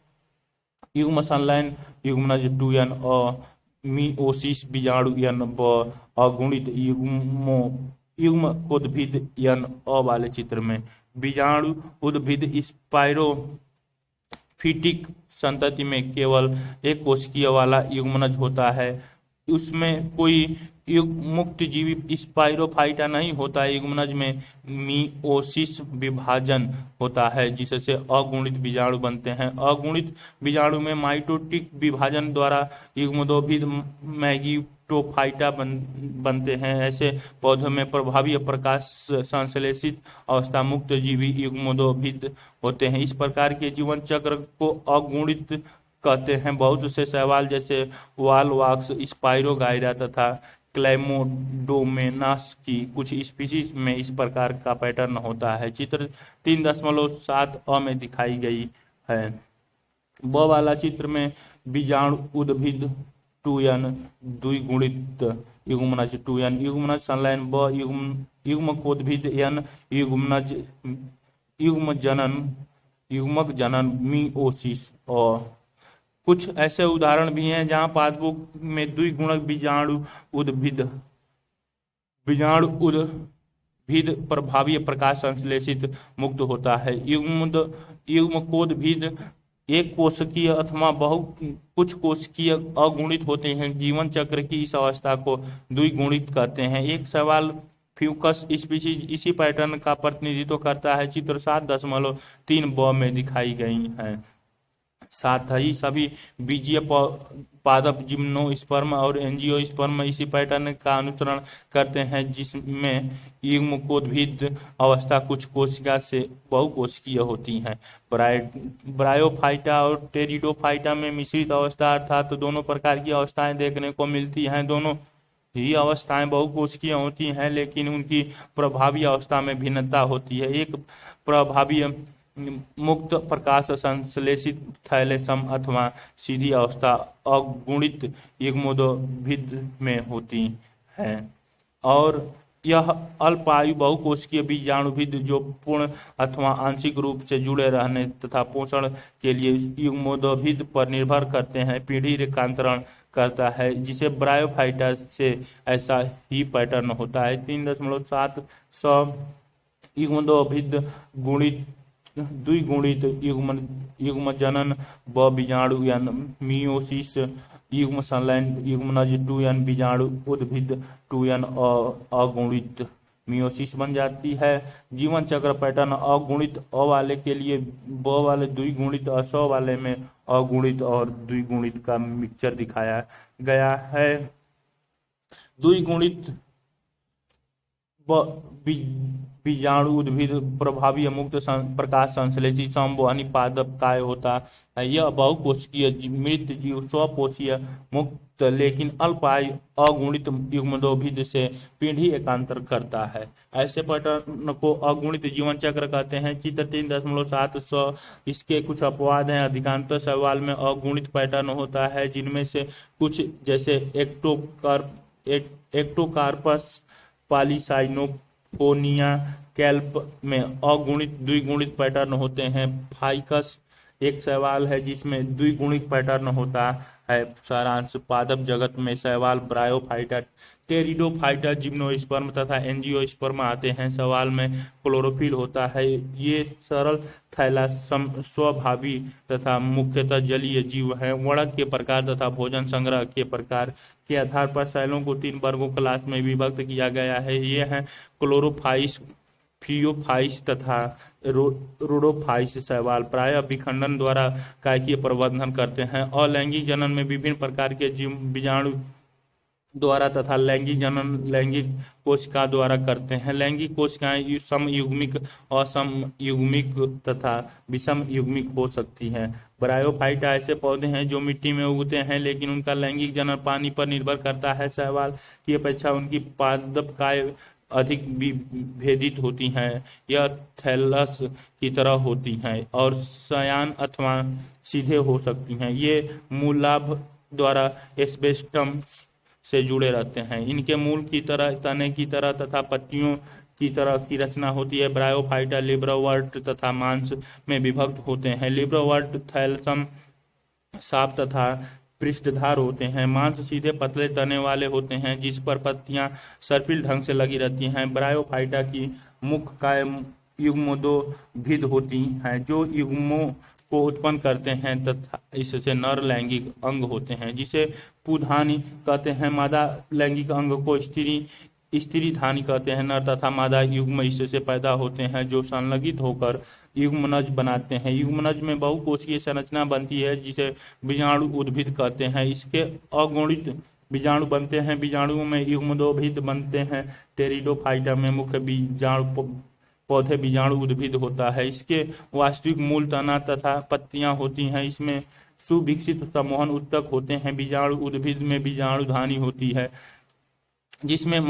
युग्म संलयन युग्मनज 2n और मिओसिस बीजाणु n व अगुणित युग्म कोद्भिद n अ वाले चित्र में बीजाणु उद्भिद स्पाइरोफिटिक संतति में केवल एक कोशिकीय वाला युग्मनज होता है। उसमें कोई मुक्त जीवी स्पाइरोफाइटा नहीं होता है। युग्मनज में मिओसिस विभाजन होता है, जिससे अगुणित बीजाणु बनते हैं। अगुणित बीजाणु में माइटोटिक विभाजन द्वारा युग्मोद्भिद मैगिटोफाइटा बनते हैं। ऐसे पौधों में प्रभावी प्रकाश संश्लेषित अवस्था मुक्त जीवी युग्मोद्भिद होते हैं। इस प्रकार के जीवन चक्र को अगुणित कहते हैं। बहुत से शैवाल जैसे वालवाक्स, स्पाइरोगाइरा तथा क्लैमोडोमेनास की कुछ स्पीशीज में इस प्रकार का पैटर्न होता है। चित्र 3.7 अ में दिखाई गई है। ब वाला चित्र में बीजाणु उद्भिद 2n द्विगुणित युग्मनज 2n युग्मनज संलयन ब युग्मकोद्भिद n युग्मक जनन मिओसिस। और कुछ ऐसे उदाहरण भी हैं जहां पादपों में द्विगुणक बीजाणु उद्भिद प्रभावी प्रकाश संश्लेषित मुक्त होता है। युग्मकोद्भिद एक कोशिकीय अथवा बहु कुछ कोशिकीय अगुणित होते हैं। जीवन चक्र की इस अवस्था को द्विगुणित कहते हैं। एक सवाल, फ्यूकस स्पीशीज इसी पैटर्न का प्रतिनिधित्व करता है। चित्र 7.3 ब में दिखाई गई है। साथ ही सभी बीजीय पादप जिम्नोस्पर्म और एंजियोस्पर्म इसी पैटर्न का अनुसरण करते हैं, जिसमें युग्मकोद्भिद अवस्था कुछ कोशिका से बहुकोशिकीय होती है। ब्रायोफाइटा और टेरिडोफाइटा में मिश्रित अवस्था अर्थात दोनों प्रकार की अवस्थाएं देखने को मिलती हैं। दोनों ही अवस्थाएं बहुकोशिकीय होती हैं, लेकिन उनकी प्रभावी अवस्था में भिन्नता होती है। एक प्रभावी मुक्त प्रकाश संश्लेषित थैलेसम अथवा सीधी अवस्था अगुणित युग्मोद्भिद में होती है, और यह अल्पायु बहुकोशिकीय बीजाणुभिद जो पूर्ण अथवा आंशिक रूप से जुड़े रहने तथा पोषण के लिए युग्मोद्भिद पर निर्भर करते हैं, पीढ़ी रेखांतरण करता है, जिसे ब्रायोफाइटा से ऐसा ही पैटर्न होता है। 3.7 युग्मोद्भिद गुणित द्विगुणित युग्मजनन ब बीजाणु यानी मियोसिस, युग्म संलयन युग्मनज 2n बीजाणु उद्भिद 2n अगुणित मियोसिस बन जाती है। जीवन चक्र पैटर्न अगुणित अ वाले के लिए ब वाले द्विगुणित, अ वाले में अगुणित और द्विगुणित का मिक्सचर दिखाया गया है। द्विगुणित बीजाणु उद्भिद प्रभावी मुक्त प्रकाश संश्लेषित समवहनी पादप काय होता है। यह बहुकोशिकीय मृत जीव स्वपोषीय मुक्त लेकिन अल्पायु अगुणित युग्मोद्भिद से पीढ़ी एकांतर करता है। ऐसे पैटर्न को अगुणित जीवन चक्र कहते हैं। चित्र 3.7 इसके कुछ अपवाद हैं। अधिकांशतः शैवाल में अगुणित पैटर्न होता है, जिनमें से कुछ जैसे एक्टोकार्पस पॉलीसाइनोफोनिया कैल्प में अगुणित द्विगुणित पैटर्न होते हैं। फाइकस एक शैवाल है जिसमें द्विगुणित पैटर्न होता है। सारांश, पादप जगत में शैवाल ब्रायोफाइटा, टेरिडोफाइटा, जिम्नोस्पर्म तथा एंजियोस्पर्म आते हैं। शैवाल में क्लोरोफिल होता है। ये सरल थैलासम स्वभावी तथा मुख्यतः जलीय जीव हैं। वर्णक के प्रकार तथा भोजन संग्रह के प्रकार के आधार पर शैलों को 3 वर्गों क्लास में विभक्त किया गया है। ये हैं क्लोरोफाइस, फियोफाइस तथा रोडोफाइस। शैवाल प्रायः विखंडन द्वारा कायकीय प्रबंधन करते हैं। अलैंगिक जनन में विभिन्न प्रकार के बीजाणु द्वारा तथा लैंगिक जनन लैंगिक कोशिका द्वारा करते हैं। लैंगिक कोशिकाएं समयुग्मिक, असमयुग्मिक तथा विषम युग्मिक हो सकती हैं। ब्रायोफाइटा ऐसे पौधे हैं जो मिट्टी में उगते हैं, लेकिन उनका लैंगिक जनन पानी पर निर्भर करता है। शैवाल की अपेक्षा उनकी पादप काय अधिक विभेदित होती हैं। यह थैलस की तरह होती हैं और शयान अथवा सीधे हो सकती हैं। ये मूलाभ द्वारा एस्बेस्टम से जुड़े रहते हैं। इनके मूल की तरह, तने की तरह तथा पत्तियों की तरह की रचना होती है। ब्रायोफाइटा लिब्रावर्ट तथा मांस में विभक्त होते हैं। लिब्रावर्ट थैलसम साफ तथा पृष्ठधार होते हैं। मांस सीधे पतले तने वाले होते हैं जिस पर पत्तियां सर्पिल ढंग से लगी रहती हैं। ब्रायोफाइटा की मुख्य काय युग्मोद्भिद होती हैं जो युग्मों को उत्पन्न करते हैं तथा इससे नर लैंगिक अंग होते हैं, जिसे पुधानी कहते हैं। मादा लैंगिक अंग को स्त्री धानी कहते हैं। नर तथा मादा युग्म इससे पैदा होते हैं जो संलगित होकर युग्मनज बनाते हैं। युग्मनज में बहुकोशिकीय संरचना बनती है जिसे बीजाणु उद्भिद कहते हैं। इसके अगुणित बीजाणु बनते हैं। बीजाणुओं में युग्मोद्भिद बनते हैं। टेरिडोफाइटा में मुख्य बीजाणु पौधे बीजाणु उद्भिद होता है। इसके वास्तविक मूल तना तथा पत्तियां होती हैं। इसमें सुविकसित समूहन उत्तक होते हैं। बीजाणु उद्भिद में बीजाणु धानी होती है जिसमें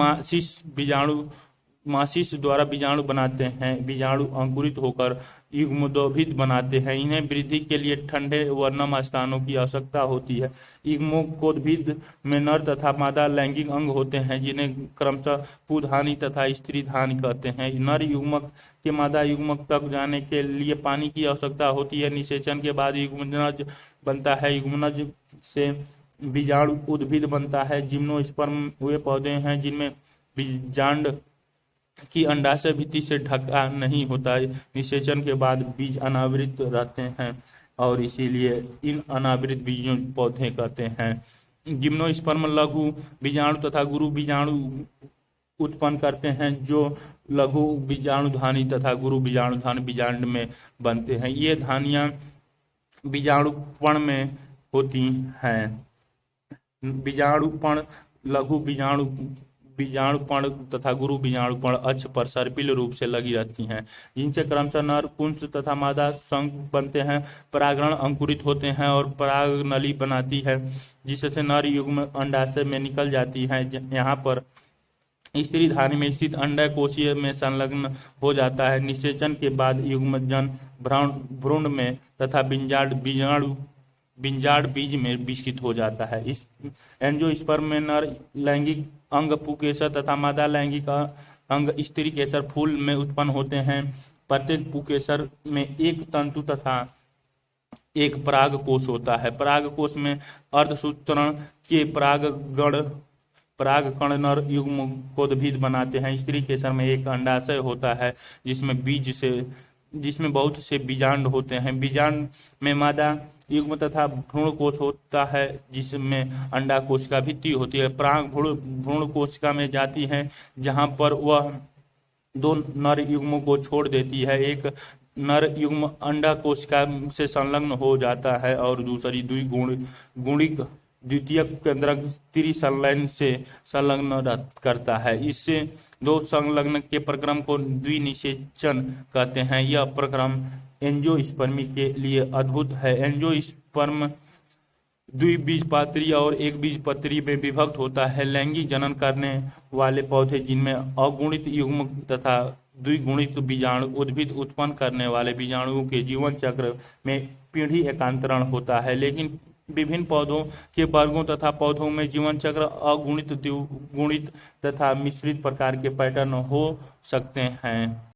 मासिस द्वारा बीजाणु बनाते हैं। बीजाणु अंकुरित होकर युग्मोद्भिद बनाते हैं। इन्हें वृद्धि के लिए ठंडे व नम स्थानों की आवश्यकता होती है। युग्मोद्भिद में नर तथा मादा लैंगिक अंग होते हैं जिन्हें क्रमशः पुधानी तथा स्त्री धानी कहते हैं। नर युग्मक के मादा युग्मक तक जाने के लिए पानी की आवश्यकता होती है। निषेचन के बाद युग्मनज बनता है। युग्मनज से बीजाणु उद्भिद बनता है। जिम्नोस्पर्म वे पौधे हैं जिनमें बीजांड कि अंडाशय भित्ति से ढका नहीं होता है। निषेचन के बाद बीज अनावृत रहते हैं और इसीलिए इन अनावृत बीजों पौधे कहते हैं। जिम्नोस्पर्म लघु बीजाणु तथा गुरु बीजाणु उत्पन्न करते हैं, जो लघु बीजाणुधानी तथा गुरु बीजाणुधानी बीजांड में बनते हैं। ये धानियां बीजाणुपण में होती हैं। बीजाणुपण, लघु बीजाणुपण तथा गुरु बीजाणुपण अक्ष पर सर्पिल रूप से लगी रहती हैं, जिनसे क्रमशः नर पुंस तथा मादा संघ बनते हैं। परागण अंकुरित होते हैं और पराग नली बनाती है, जिससे नर युग्म अंडाशय में निकल जाती है। यहाँ पर स्त्री धानी में स्थित अंडा कोशीय में संलग्न हो जाता है। निषेचन के बाद युग्मजन भ्रूण में तथा बिंजाड बीज में विकसित हो जाता है। इस एंजियोस्पर्म में नर लैंगिक अंग पुकेसर तथा मादा लैंगिक अंग स्त्री केसर फूल में उत्पन्न होते हैं। प्रत्येक पुकेसर में एक तंतु तथा एक पराग कोश होता है। पराग कोश में अर्धसूत्रण के परागकण नर युग्म कोदभिद बनाते हैं। स्त्री केसर में एक अंडाशय होता है, जिसमें बहुत से बीजांड होते हैं। बीजांड में मादा युग्म तथा भ्रूण कोश होता है, जिसमें अंडा कोशिका भित्ति होती है। पराग भ्रूण कोशिका में जाती है, जहां पर वह दो नर युग्मों को छोड़ देती है। एक नर युग्म अंडा कोशिका से संलग्न हो जाता है और दूसरी द्विगुणिक द्वितीयक केंद्रक त्रिसंलयन से संलग्न करता है। इससे दो संलग्न के प्रक्रम को द्विनिषेचन कहते हैं। यह प्रक्रम एंजियोस्पर्मी के लिए अद्भुत है। एंजियोस्पर्म द्विबीजपत्री और एक बीजपत्री में विभक्त होता है। लैंगिक जनन करने वाले पौधे जिनमें अगुणित युग्म तथा द्विगुणित बीजाणु उद्भिद उत्पन्न करने वाले बीजाणुओं के जीवन चक्र में पीढ़ी एकांतरण होता है, लेकिन विभिन्न पौधों के वर्गों तथा पौधों में जीवन चक्र अगुणित, द्विगुणित तथा मिश्रित प्रकार के पैटर्न हो सकते हैं।